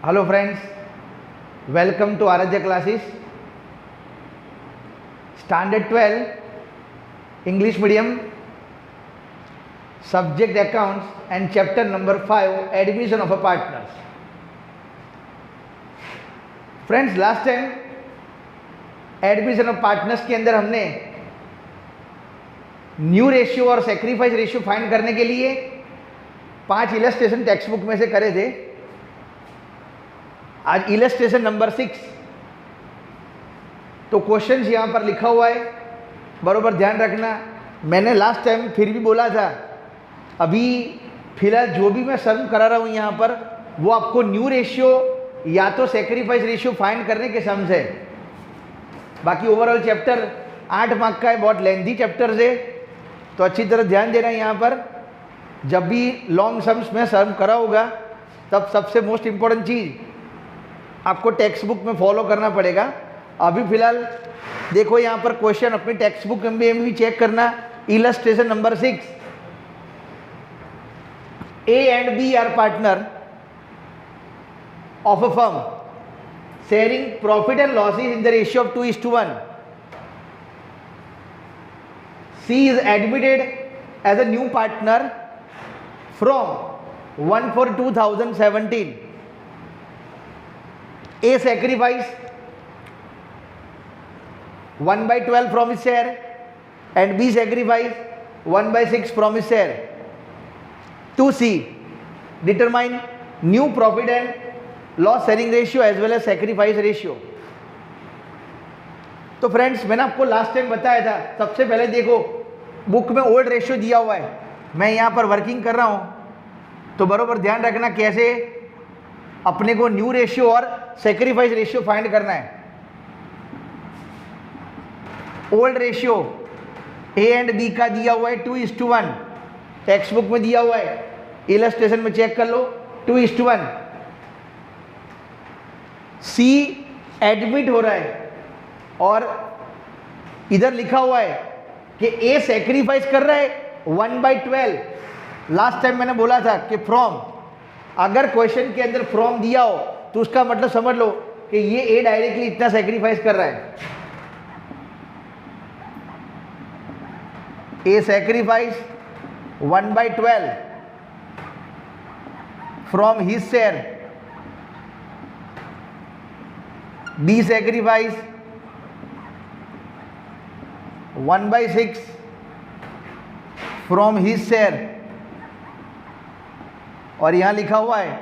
Hello friends, welcome to Aradhya classes. Standard 12, English medium, subject accounts and chapter number 5, admission of a partners. Friends, last time admission of partners के अंदर हमने new ratio और sacrifice ratio find करने के लिए 5 illustration text book में से करे थे। आज इलस्ट्रेशन नंबर 6, तो क्वेश्चंस यहां पर लिखा हुआ है, बरोबर ध्यान रखना। मैंने लास्ट टाइम फिर भी बोला था, अभी फिलहाल जो भी मैं सम करा रहा हूं यहां पर वो आपको न्यू रेशियो या तो सेक्रीफाइस रेशियो फाइंड करने के सम्स है। बाकी ओवरऑल चैप्टर 8 मार्क का है, बहुत लेंथी चैप्टर है, तो अच्छी तरह ध्यान देना। यहाँ पर जब भी लॉन्ग सम्स में सम करा होगा तब सबसे मोस्ट इम्पोर्टेंट चीज़ आपको टेक्स्ट बुक में फॉलो करना पड़ेगा। अभी फिलहाल देखो यहाँ पर क्वेश्चन अपनी टेक्स्ट बुक में भी चेक करना। Illustration number 6, A and B are partner of a firm sharing profit and losses in the ratio of 2:1. C is admitted as a new partner from 1/4/2017. A sacrifice 1/12 from his share and B sacrifice 1/6 from his share. 2C determine new profit and loss sharing ratio as well as sacrifice ratio. तो friends, मैंने आपको last time बताया था, सबसे पहले देखो book में old ratio दिया हुआ है, मैं यहाँ पर वर्किंग कर रहा हूँ, तो बरोबर ध्यान रखना कैसे अपने को न्यू रेशियो और सेक्रीफाइस रेशियो फाइंड करना है। Old ratio A and B का दिया हुआ है 2:1, टेक्स्ट बुक में दिया हुआ है, इलस्ट्रेशन में चेक कर लो 2:1। सी एडमिट हो रहा है और इधर लिखा हुआ है कि ए सेक्रीफाइस कर रहा है 1/12। लास्ट टाइम मैंने बोला था कि फ्रॉम, अगर क्वेश्चन के अंदर फ्रॉम दिया हो तो उसका मतलब समझ लो कि ये ए डायरेक्टली इतना सेक्रीफाइस कर रहा है। A sacrifice 1/12 from his share, B sacrifice 1/6 from his share, और यहां लिखा हुआ है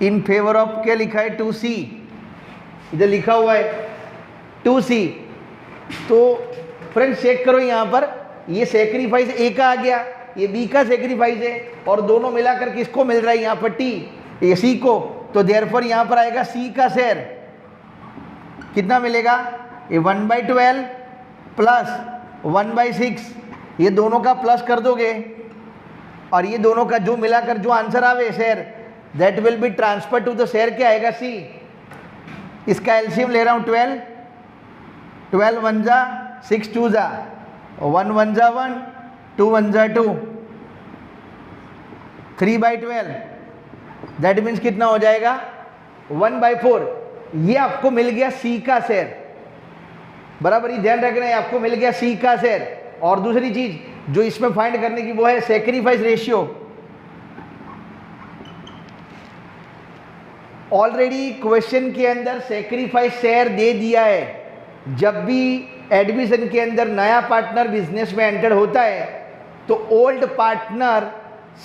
इन फेवर ऑफ, क्या लिखा है 2C, इधर लिखा हुआ है 2C। तो फ्रेंड्स चेक करो यहां पर, ये सेक्रीफाइस A का आ गया, ये B का सेक्रीफाइस है, और दोनों मिलाकर किसको मिल रहा है यहां पर T, ये C को, तो देयरफॉर यहां पर आएगा C का शेयर कितना मिलेगा, ये 1/12 प्लस 1/6, ये दोनों का प्लस कर दोगे और ये दोनों का जो मिलाकर जो आंसर आवे share, that will be transfer to the share, क्या आएगा C। इसका एलसीएम ले रहा हूँ 12, 12 1 जा 6 2 जा 1 1 जा 1 2 1 जा 2, 3/12, दैट मीन्स कितना हो जाएगा 1/4। ये आपको मिल गया सी का शेयर, बराबर ही ध्यान रखना है, आपको मिल गया सी का शेयर। और दूसरी चीज जो इसमें फाइंड करने की वो है सेक्रीफाइस रेशियो। ऑलरेडी क्वेश्चन के अंदर सेक्रीफाइस शेयर दे दिया है। जब भी एडमिशन के अंदर नया पार्टनर बिजनेस में एंटर होता है तो ओल्ड पार्टनर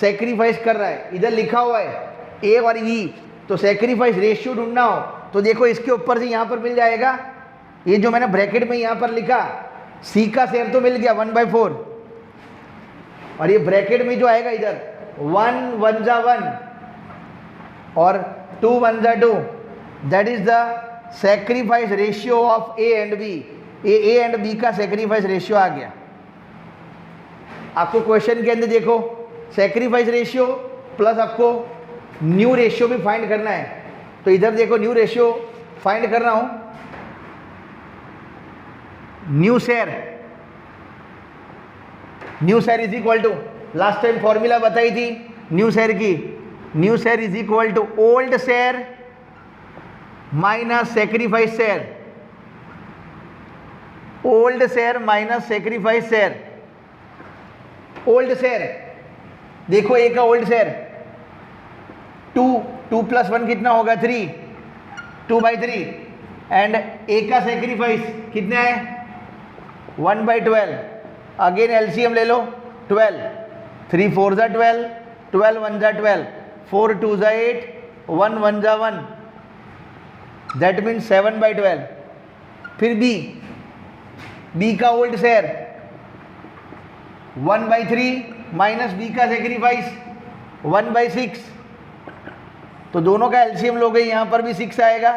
सेक्रीफाइस कर रहा है, इधर लिखा हुआ है ए और ई, तो सेक्रीफाइस रेशियो ढूंढना हो तो देखो इसके ऊपर से यहाँ पर मिल जाएगा, ये जो मैंने ब्रैकेट में यहाँ पर लिखा सी का शेयर तो मिल गया 1/4, और ये ब्रैकेट में जो आएगा इधर 1 1 जा 1 और 2 1 जा 2, that is the sacrifice ratio of A and B. A and B का सेक्रीफाइस रेशियो आ गया। आपको क्वेश्चन के अंदर देखो सेक्रीफाइस रेशियो प्लस आपको न्यू रेशियो भी फाइंड करना है, तो इधर देखो न्यू रेशियो फाइंड कर रहा हूं। New share is equal to, last time formula बताई थी न्यू शेयर की, new share is equal to old share minus sacrifice share, old share minus sacrifice share. Old share देखो, ए का old share 2 + 1 कितना होगा 3, 2/3 एंड ए का sacrifice कितना है 1/12। अगेन एलसीएम ले लो 12, 3 4 ज़ा 12, 12 1 ज़ा 12, 4 2 ज़ा 8, 1 1 ज़ा 1, दैट मीन्स 7/12। फिर बी का ओल्ड शेयर 1/3 माइनस बी का सेक्रीफाइस 1/6, तो दोनों का एलसीएम लोगे यहाँ पर भी 6 आएगा।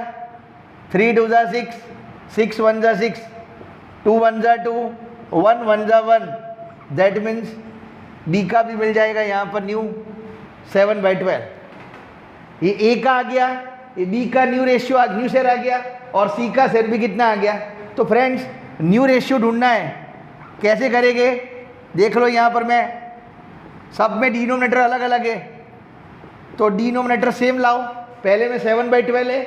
3 2 ज़ा 6, 6 1 ज़ा 6, 2 1 ज़ा 2, 1 1 ज़ा 1, दैट मीन्स बी का भी मिल जाएगा यहाँ पर न्यू 7/12। ये ए का आ गया, ये बी का न्यू रेशियो न्यू शेयर आ गया और सी का शेयर भी कितना आ गया। तो फ्रेंड्स न्यू रेशियो ढूंढना है, कैसे करेंगे देख लो। यहाँ पर मैं सब में डिनोमिनेटर अलग अलग है, तो डिनोमिनेटर सेम लाओ। पहले में 7/12 है,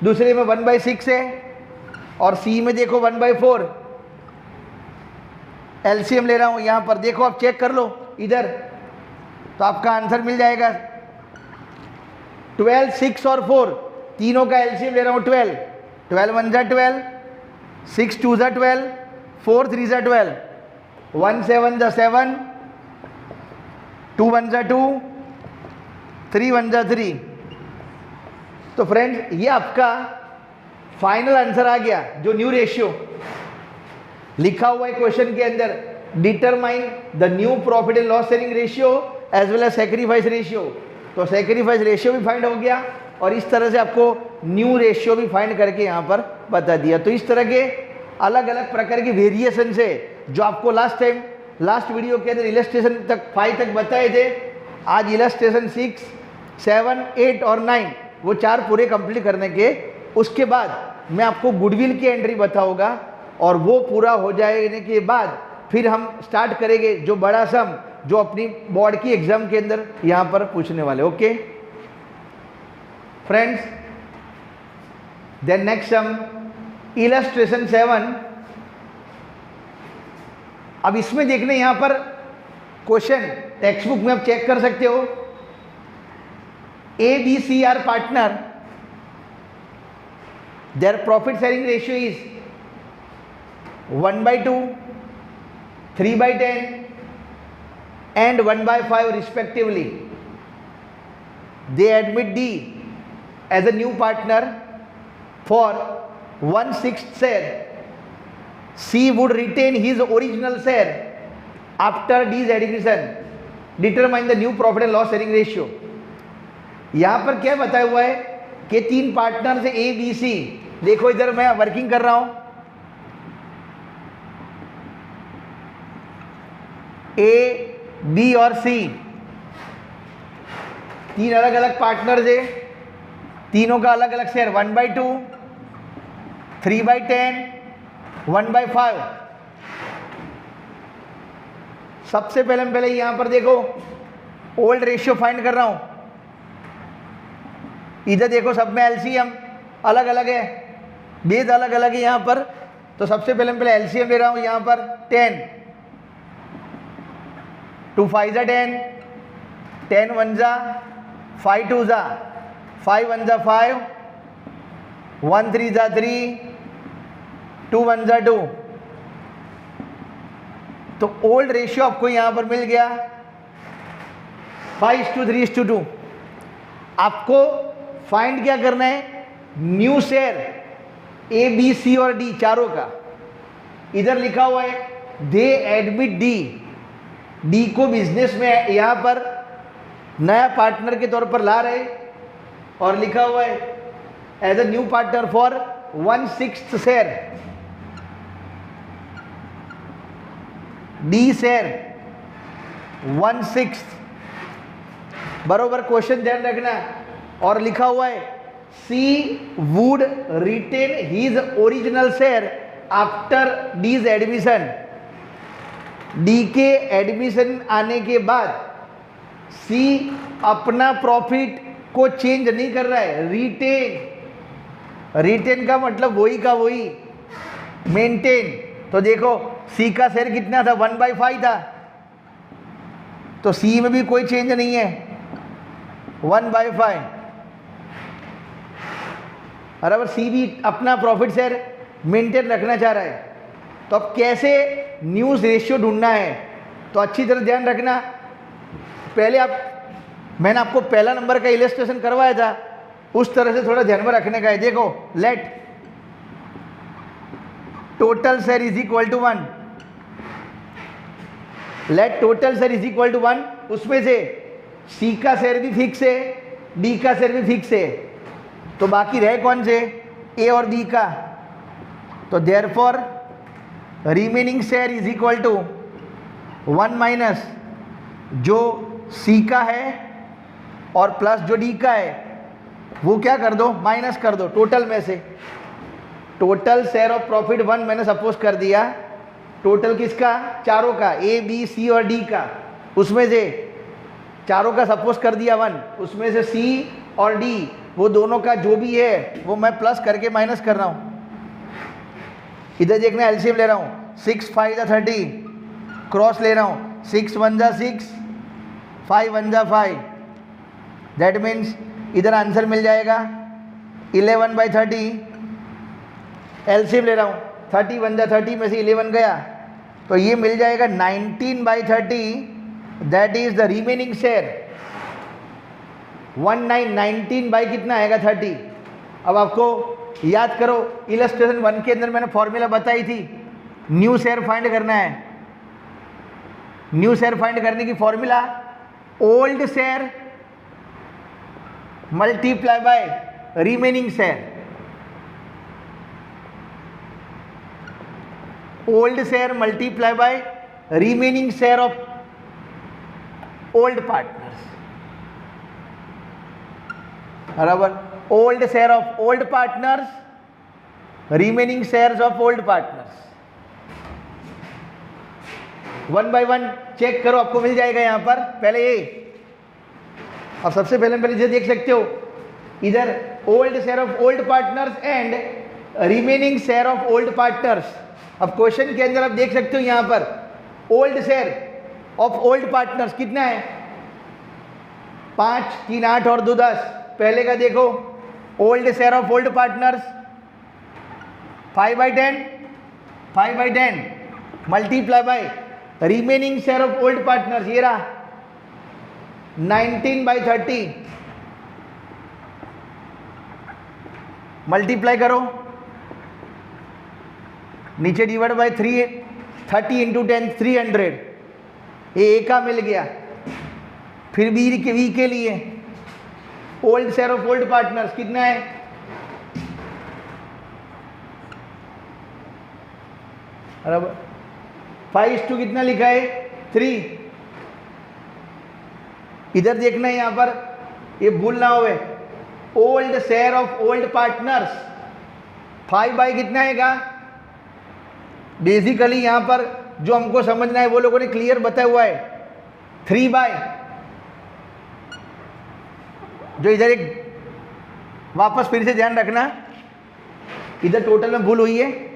दूसरे में 1/6 है और सी में देखो 1/4। एलसीएम ले रहा हूँ यहाँ पर, देखो आप चेक कर लो इधर, तो आपका आंसर मिल जाएगा 12 6 और 4, तीनों का एलसीएम ले रहा हूँ 12, 12 1 ज़ा 12, 6 2 ज़ा 12, 4 3 ज़ा 12, 1 7 ज़ा 7, 2 1 ज़ा 2, 3 1 ज़ा 3। तो फ्रेंड्स ये आपका फाइनल आंसर आ गया, जो न्यू रेशियो लिखा हुआ है क्वेश्चन के अंदर। Determine the new profit and loss sharing ratio as well as sacrifice ratio. तो सेक्रीफाइस रेशियो भी फाइंड हो गया और इस तरह से आपको न्यू रेशियो भी फाइंड करके यहाँ पर बता दिया। तो इस तरह के अलग अलग प्रकार के वेरिएशन से जो आपको लास्ट वीडियो के अंदर इलस्ट्रेशन तक 5 तक बताए थे, आज इलस्ट्रेशन 6 7 8 और 9 वो 4 पूरे कंप्लीट करने के उसके बाद मैं आपको गुडविल की एंट्री बताऊंगा और वो पूरा हो जाने के बाद फिर हम स्टार्ट करेंगे जो बड़ा सम जो अपनी बोर्ड की एग्जाम के अंदर यहाँ पर पूछने वाले। Okay friends, then next some illustration 7। अब इसमें देखने यहाँ पर क्वेश्चन टेक्स्ट बुक में आप चेक कर सकते हो। A B C are partner, their profit sharing ratio is 1/2, 3/10 and 1/5 respectively. They admit D as a new partner for 1/6 share. C would retain his original share after D's admission. Determine the new profit and loss sharing ratio. यहाँ पर क्या बताया हुआ है कि 3 partner से A B C। देखो इधर मैं वर्किंग कर रहा हूँ, A B और C 3 अलग अलग पार्टनर है, तीनों का अलग अलग शेयर 1/2, 3/10, 1/5। सबसे पहले यहां पर देखो ओल्ड रेशियो फाइंड कर रहा हूं। इधर देखो सब में एलसीएम अलग अलग है, बेस अलग अलग है यहां पर। तो सबसे पहले एलसीएम ले रहा हूं यहां पर 10, 2 5 ज़ा 10, 10 1 ज़ा 5 2 ज़ा 5 1 ज़ा 5, 1 3 ज़ा 3, 2 1 ज़ा 2। तो ओल्ड रेशियो आपको यहां पर मिल गया 5:3:2। आपको फाइंड क्या करना है, new share A B C और डी चारों का। इधर लिखा हुआ है दे एडमिट डी को बिजनेस में यहां पर नया पार्टनर के तौर पर ला रहे और लिखा हुआ है as a new partner for 1/6 share. D share 1/6 बरोबर क्वेश्चन ध्यान रखना। और लिखा हुआ है she would retain his original share after D's admission. D के एडमिशन आने के बाद सी अपना प्रॉफिट को चेंज नहीं कर रहा है, रिटेन रिटेन का मतलब वही का वही, मेंटेन। तो देखो सी का शेयर कितना था, 1/5 था, तो सी में भी कोई चेंज नहीं है, 1/5। बराबर, सी भी अपना प्रॉफिट शेयर मेंटेन रखना चाह रहा है। तो अब कैसे न्यूज़ रेशियो ढूंढना है, तो अच्छी तरह ध्यान रखना। पहले मैंने आपको पहला नंबर का इलस्ट्रेशन करवाया था, उस तरह से थोड़ा ध्यान में रखने का है। देखो, let total share is equal to 1, let total share is equal to 1, उसमें से सी का शेयर भी फिक्स है, डी का शेयर भी फिक्स है, तो बाकी रहे कौन से, ए और बी का। तो therefore remaining share is equal to 1 minus जो सी का है और प्लस जो डी का है, वो क्या कर दो, माइनस कर दो टोटल में से। टोटल शेयर ऑफ प्रॉफिट 1 मैंने सपोज कर दिया, टोटल किसका, चारों का, ए बी सी और डी का, उसमें से चारों का सपोज कर दिया 1, उसमें से सी और डी वो दोनों का जो भी है वो मैं प्लस करके माइनस कर रहा हूँ। इधर देखना, एलसीएम ले रहा हूँ, 6 5 जा 30, क्रॉस ले रहा हूँ, 6 1 जा 6, 5 1 जा 5, दैट मीन्स इधर आंसर मिल जाएगा 11/30। एलसीएम ले रहा हूँ, 30 1 जा 30 में से 11 गया, तो ये मिल जाएगा 19/30, that is the remaining share. 19 by कितना आएगा, 30। अब आपको याद करो, इलस्ट्रेशन 1 के अंदर मैंने फॉर्मूला बताई थी, न्यू शेयर फाइंड करना है। न्यू शेयर फाइंड करने की formula, old share multiply by remaining share. Old share multiply by remaining share of old partners. बराबर, old share of old partners, remaining shares of old partners. 1 by 1 check करो, आपको मिल जाएगा यहां पर। पहले ये, अब सबसे पहले इसे देख सकते हो, इधर old share of old partners and remaining share of old partners. अब क्वेश्चन के अंदर आप देख सकते हो यहां पर old share of old partners कितना है, 5 3 8 और 2 10। पहले का देखो, old share of old partners 5/10, 5/10 multiply by remaining share of old partners, ये रहा 19/30, मल्टीप्लाई करो, नीचे डिवाइड बाय 3, 30 इंटू 10 300, ये ए का मिल गया। फिर बी के लिए old share of old partners कितना है, बराबर 5:2 कितना लिखा है, 3। इधर देखना है यहां पर, ये भूल ना होवे, old share of old partners 5 by कितना आएगा। बेसिकली यहां पर जो हमको समझना है वो लोगों ने क्लियर बताया हुआ है, 3 बाय, जो इधर एक वापस फिर से ध्यान रखना, इधर टोटल में भूल हुई है।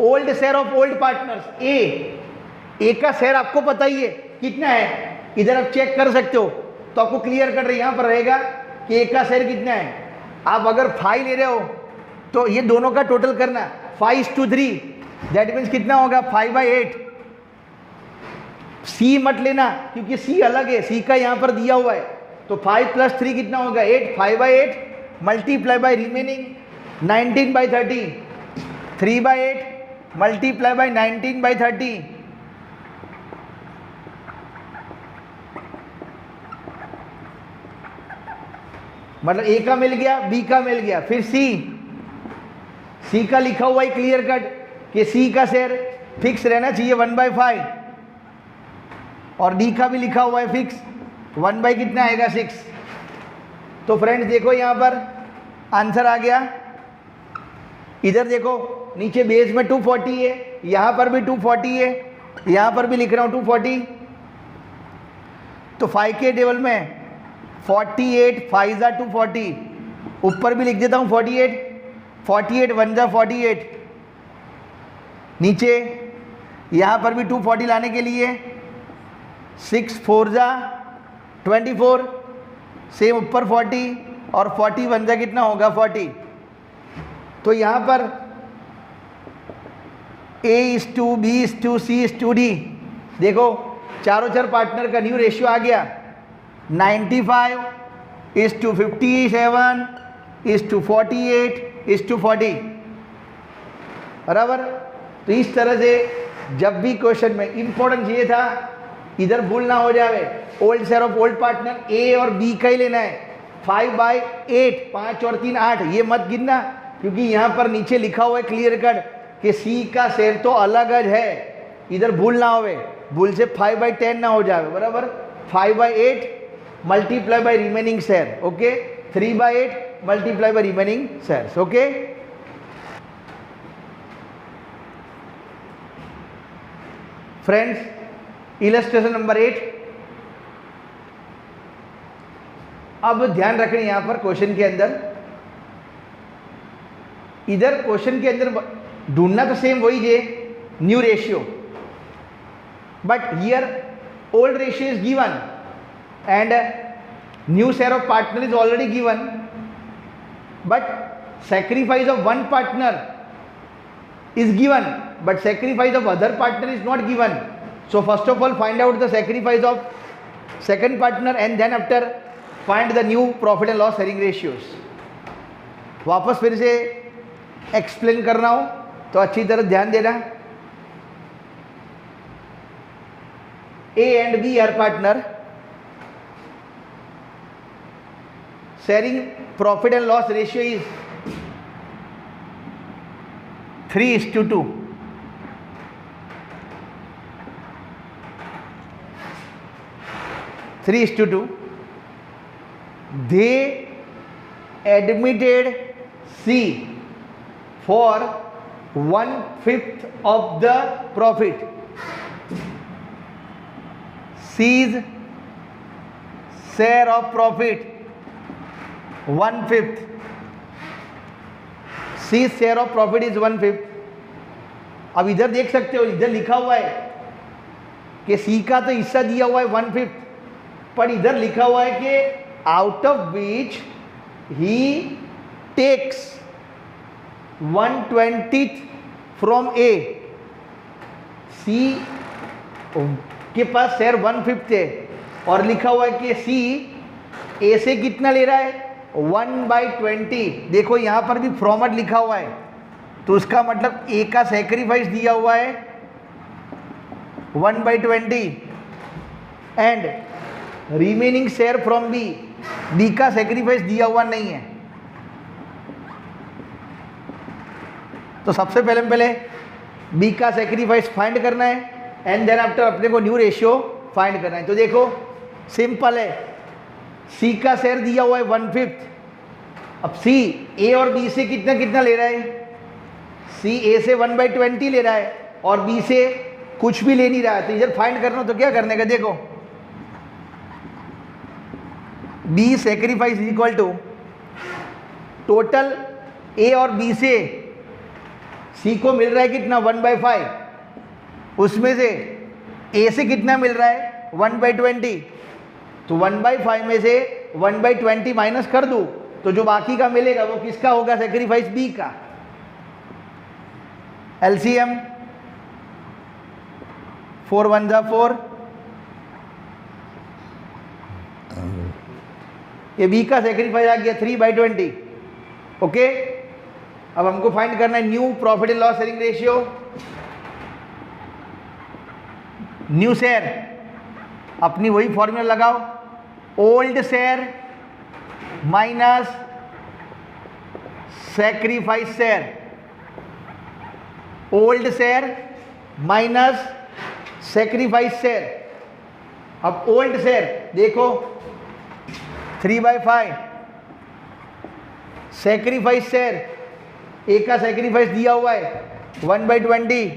Old share of old partners, A का शेयर आपको पता ही है कितना है, इधर आप चेक कर सकते हो, तो आपको क्लियर कर रहे यहां पर रहेगा कि ए का शेयर कितना है। आप अगर 5 ले रहे हो तो ये दोनों का टोटल करना, 5:3, दैट मीन्स कितना होगा, 5/8। सी मत लेना क्योंकि सी अलग है, सी का यहां पर दिया हुआ है, तो 5 + 3 कितना होगा, 8, 5/8 multiply by remaining 19/30, 3/8 multiply by 19/30, मतलब ए का मिल गया, बी का मिल गया। फिर सी का लिखा हुआ है क्लियर कट कि सी का शेयर फिक्स रहना चाहिए 1/5, और डी का भी लिखा हुआ है फिक्स 1 बाई कितना आएगा, 6। तो फ्रेंड्स देखो यहां पर आंसर आ गया। इधर देखो नीचे बेस में 240 है, यहां पर भी 240 है, यहां पर भी लिख रहा हूं 240, तो 5 के टेबल में 48 5 = 240, ऊपर भी लिख देता हूं 48, 48 वन जा 48, नीचे यहाँ पर भी 240 लाने के लिए 6 4 जा 24, सेम ऊपर 40 और 40 वन जा कितना होगा 40। तो यहाँ पर A/B/C/D, देखो चारों चार पार्टनर का न्यू रेशियो आ गया 95:57:48:40, बराबर। तो इस तरह से जब भी क्वेश्चन में इंपॉर्टेंट ये था, इधर भूल ना हो जावे, old share of old partner A और बी का ही लेना है। 5/8, 5 और 3 8, ये मत गिनना, क्योंकि यहाँ पर नीचे लिखा हुआ है क्लियर कट कि सी का शेयर तो अलग है, इधर भूल ना होवे, भूल से 5/10 ना हो जावे, बराबर। 5/8 multiply by remaining share, okay. 3/8 multiply by remaining shares, okay. Friends, illustration number 8। अब ध्यान रखें यहां पर क्वेश्चन के अंदर, इधर क्वेश्चन के अंदर ढूंढना तो सेम वही है, new ratio, but here old ratio is given and new share of partner is already given, but sacrifice of one partner is given, but sacrifice of other partner is not given. So first of all find out the sacrifice of second partner and then after find the new profit and loss sharing ratios. वापस फिर से explain कर रहा हूं तो अच्छी तरह ध्यान देना। A and B are partner, sharing profit and loss ratio is 3:2. 3:2. They admitted C for 1/5 of the profit. C's share of profit 1/5. C's share of profit is 1/5. अब इधर देख सकते हो, इधर लिखा हुआ है कि C का तो हिस्सा दिया हुआ है 1/5, पर इधर लिखा हुआ है कि out of which he takes 1/20 from A। C के पास शेयर 1/5 है और लिखा हुआ है कि C A से कितना ले रहा है 1/20। देखो यहाँ पर भी फ्रॉमट लिखा हुआ है, तो उसका मतलब A का सेक्रीफाइस दिया हुआ है 1/20 and remaining share from B, B का सेक्रीफाइस दिया हुआ नहीं है। तो सबसे पहले B का सेक्रीफाइस फाइंड करना है एंड देन आफ्टर अपने को न्यू रेशियो फाइंड करना है। तो देखो सिंपल है, C का शेयर दिया हुआ है 1/5। अब C A और B से कितना कितना ले रहा है, C A से 1/20 ले रहा है और B से कुछ भी ले नहीं रहा है। तो इधर फाइंड करना, तो क्या करने का, देखो B sacrifice is equal to total A और B से C को मिल रहा है कितना 1/5, उसमें से A से कितना मिल रहा है 1/20, तो 1/5 में से 1/20 माइनस कर दूं तो जो बाकी का मिलेगा वो किसका होगा, सेक्रीफाइस B का। LCM 4 1 जा 4, ये B का सेक्रीफाइस आ गया 3/20, ओके। अब हमको फाइंड करना है new profit and loss sharing ratio. New share अपनी वही फॉर्मूला लगाओ, old share minus sacrifice share, old share minus sacrifice share. अब ओल्ड शेयर देखो 3/5, सेक्रीफाइस शेयर A का सेक्रीफाइस दिया हुआ है 1/20,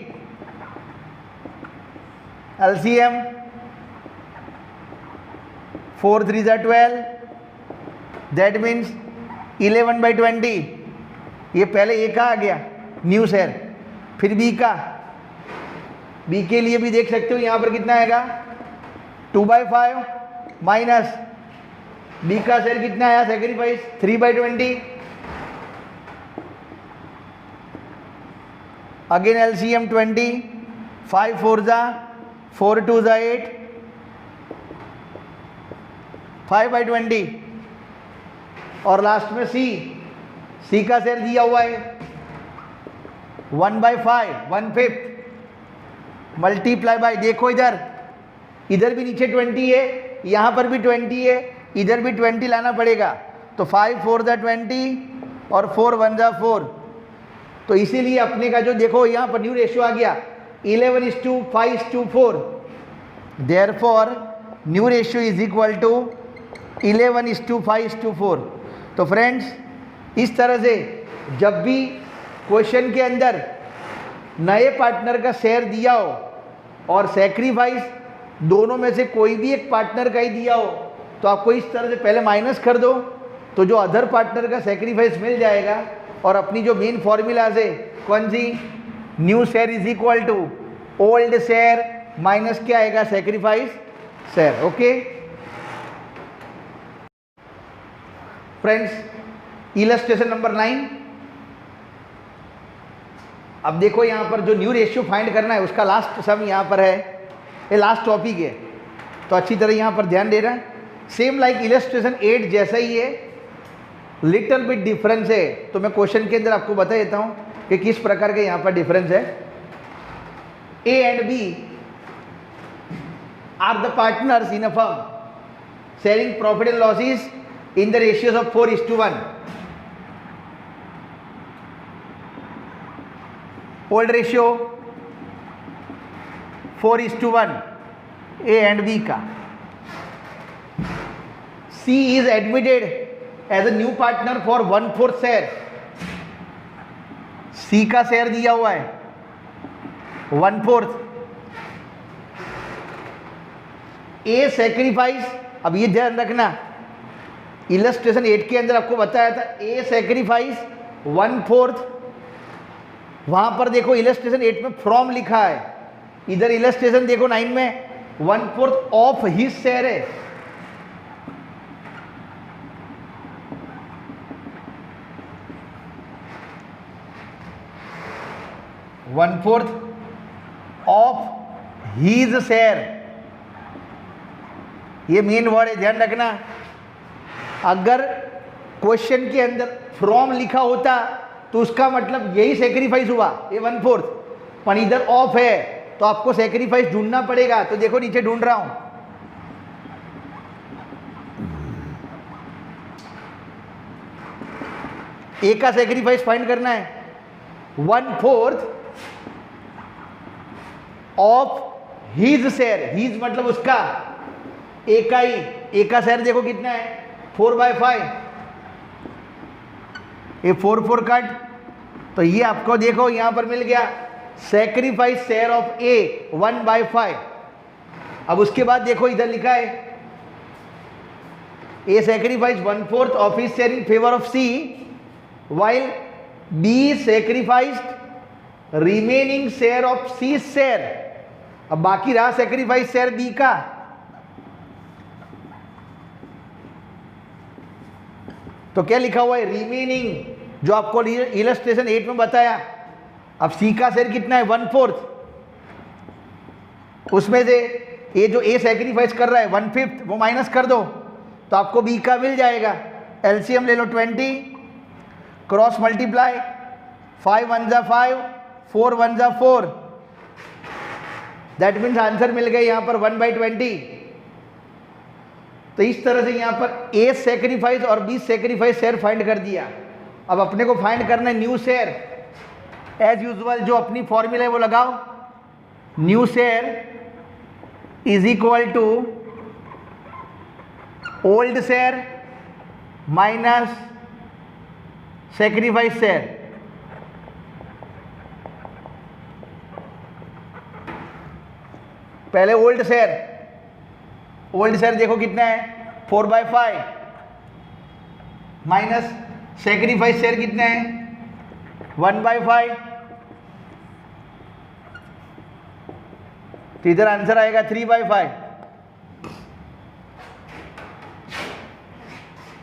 LCM 4 3 जा 12, दैट मीन्स 11/20 ये पहले ए का आ गया न्यू शेयर, फिर बी का, बी के लिए भी देख सकते हो यहाँ पर कितना आएगा 2/5 माइनस बी का शेयर कितना आया सेक्रीफाइस 3/20, अगेन एलसीएम 20, 5 4 जा 4 2 जा 8, 5/20 और लास्ट में सी का शेयर दिया हुआ है 1/5 1/5 मल्टीप्लाई बाय, देखो इधर भी नीचे 20 है, यहाँ पर भी 20 है, इधर भी 20 लाना पड़ेगा, तो 5 4 जा 20 और 4 1 जा 4, तो इसीलिए अपने का जो देखो यहाँ पर न्यू रेशियो आ गया 11:5:4, therefore new ratio is equal to 11:5:4। तो फ्रेंड्स इस तरह से जब भी क्वेश्चन के अंदर नए पार्टनर का शेयर दिया हो और सेक्रीफाइस दोनों में से कोई भी एक पार्टनर का ही दिया हो, तो आपको इस तरह से पहले माइनस कर दो, तो जो अदर पार्टनर का सेक्रीफाइस मिल जाएगा, और अपनी जो मेन फॉर्मूला है कौन सी, new share is equal to old share minus क्या आएगा sacrifice share. Okay friends, illustration number 9। अब देखो यहाँ पर जो न्यू रेशियो फाइंड करना है उसका लास्ट सम यहाँ पर है, ये लास्ट टॉपिक है, तो अच्छी तरह यहाँ पर ध्यान देना। सेम लाइक इलस्ट्रेशन 8 जैसा ही है, लिटिल बिट डिफरेंस है, तो मैं क्वेश्चन के अंदर आपको बता देता हूँ कि किस प्रकार के यहाँ पर डिफरेंस है। A and B are the partners in a firm sharing profit and losses in the ratios of 4:1. Old ratio 4:1 A and B का। C is admitted as a new partner for 1/4 share। C का share दिया हुआ है 1/4। A sacrifice, अब ये ध्यान रखना, illustration 8 के अंदर आपको बताया था ए सेक्रीफाइस 1/4, वहां पर देखो इलस्ट्रेशन 8 में फ्रॉम लिखा है, इधर इलस्ट्रेशन देखो 9 में 1/4 ऑफ हिज शेयर है। One fourth of his share, ये मेन वर्ड है, ध्यान रखना। अगर क्वेश्चन के अंदर फ्रॉम लिखा होता तो उसका मतलब यही सेक्रीफाइस हुआ, ये 1/4, पर इधर ऑफ है तो आपको सेक्रीफाइस ढूंढना पड़ेगा। तो देखो नीचे ढूंढ रहा हूं, ए का सेक्रीफाइस फाइंड करना है 1/4 ऑफ हीज शेयर, हीज मतलब उसका, ए का ही, ए का शेयर देखो कितना है 4/5, ये 4 4 कट, तो ये आपको देखो यहां पर मिल गया सेक्रीफाइस शेयर ऑफ ए 1/5। अब उसके बाद देखो इधर लिखा है A sacrifice 1/4 of his share in favour of C, while B sacrificed remaining share of C share. अब बाकी रहा सेक्रीफाइस शेयर बी का, तो क्या लिखा हुआ है रिमेनिंग, जो आपको इलस्ट्रेशन 8 में बताया। अब सी का शेयर कितना है 1/4, उसमें से ये जो ए सेक्रीफाइस कर रहा है 1/5 वो माइनस कर दो तो आपको बी का मिल जाएगा। एलसीएम ले लो 20, क्रॉस मल्टीप्लाई, 5 1 जा 5, 4 1 जा 4, दैट मीन्स आंसर मिल गया यहाँ पर 1/20। तो इस तरह से यहाँ पर ए सेक्रीफाइस और बी सेक्रीफाइस शेयर फाइंड कर दिया। अब अपने को फाइंड करना है न्यू शेयर, एज यूजुअल जो अपनी फॉर्मूला है वो लगाओ, new share is equal to old share minus sacrifice share. पहले ओल्ड शेयर, ओल्ड शेयर देखो कितना है 4/5 माइनस सेक्रीफाइस शेयर कितना है 1/5, तो इधर आंसर आएगा 3/5।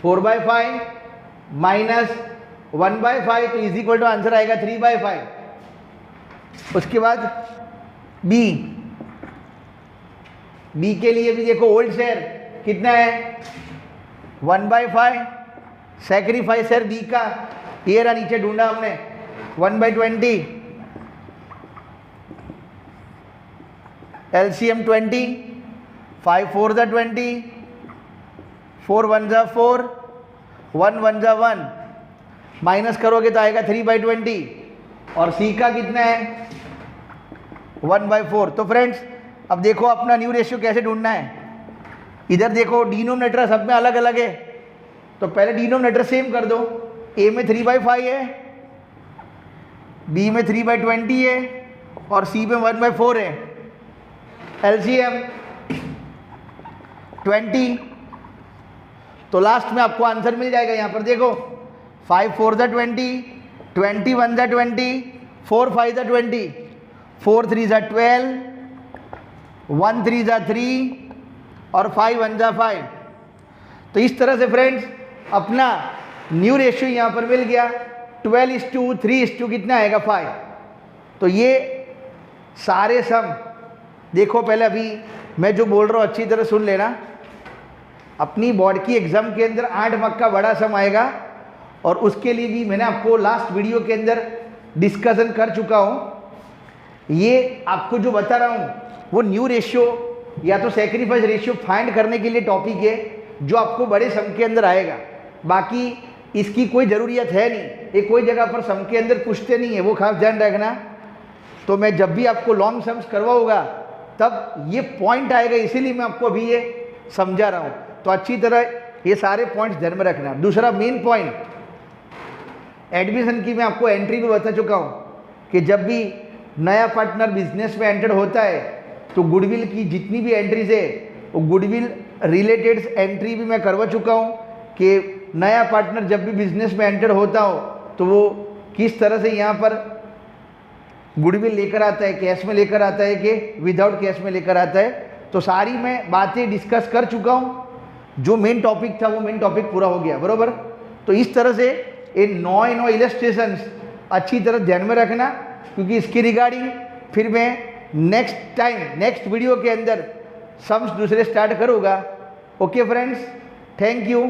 4/5 माइनस 1/5 तो इज इक्वल टू आंसर आएगा 3/5। उसके बाद बी के लिए भी देखो ओल्ड शेयर कितना है 1/5, सैक्रिफाइस शेयर बी का ये रहा, नीचे ढूंढा हमने 1/20, LCM 20, 5 4 ज़ा 20, 4 1 ज़ा 4, 1 1 ज़ा 1, माइनस करोगे तो आएगा 3/20 और सी का कितना है 1/4। तो फ्रेंड्स अब देखो अपना न्यू रेशियो कैसे ढूंढना है। इधर देखो डिनोमिनेटर सब में अलग अलग है, तो पहले डिनोमिनेटर सेम कर दो। ए में 3/5 है, बी में 3/20 है और सी में 1/4 है। LCM 20, तो लास्ट में आपको आंसर मिल जाएगा। यहाँ पर देखो 5 4 ज़ा 20, 20 1 ज़ा 20, 4 5 ज़ा 20, 4 3 ज़ा 12, 1 3 ज़ा 3 और 5 1 ज़ा 5। तो इस तरह से फ्रेंड्स अपना न्यू रेशियो यहाँ पर मिल गया। 12:3 कितना आएगा 5। तो ये सारे सम देखो, पहले अभी मैं जो बोल रहा हूँ अच्छी तरह सुन लेना। अपनी बोर्ड की एग्ज़ाम के अंदर 8 मार्क का बड़ा सम आएगा और उसके लिए भी मैंने आपको लास्ट वीडियो के अंदर डिस्कशन कर चुका हूँ। ये आपको जो बता रहा हूँ वो न्यू रेशियो या तो सैक्रिफाइस रेशियो फाइंड करने के लिए टॉपिक है जो आपको बड़े सम के अंदर आएगा। बाकी इसकी कोई ज़रूरियत है नहीं, ये कोई जगह पर सम के अंदर पूछते नहीं है, वो खास ध्यान रखना। तो मैं जब भी आपको लॉन्ग सम्स करवाऊंगा तब ये पॉइंट आएगा, इसीलिए मैं आपको अभी ये समझा रहा हूँ। तो अच्छी तरह ये सारे पॉइंट्स ध्यान में रखना। दूसरा मेन पॉइंट एडमिशन की मैं आपको एंट्री भी बता चुका हूँ कि जब भी नया पार्टनर बिजनेस में एंटर होता है तो गुडविल की जितनी भी एंट्रीज है वो गुडविल रिलेटेड एंट्री भी मैं करवा चुका हूँ कि नया पार्टनर जब भी बिजनेस में एंटर होता हो तो वो किस तरह से यहाँ पर गुडविल लेकर आता है, कैश में लेकर आता है कि विदाउट कैश में लेकर आता है। तो सारी मैं बातें डिस्कस कर चुका हूँ। जो मेन टॉपिक था वो मेन टॉपिक पूरा हो गया, बरोबर। तो इस तरह से ये 9 इलस्ट्रेशंस अच्छी तरह ध्यान में रखना, क्योंकि इसकी रिगार्डिंग फिर मैं नेक्स्ट वीडियो के अंदर सम्स दूसरे स्टार्ट करूँगा। Okay friends, thank you.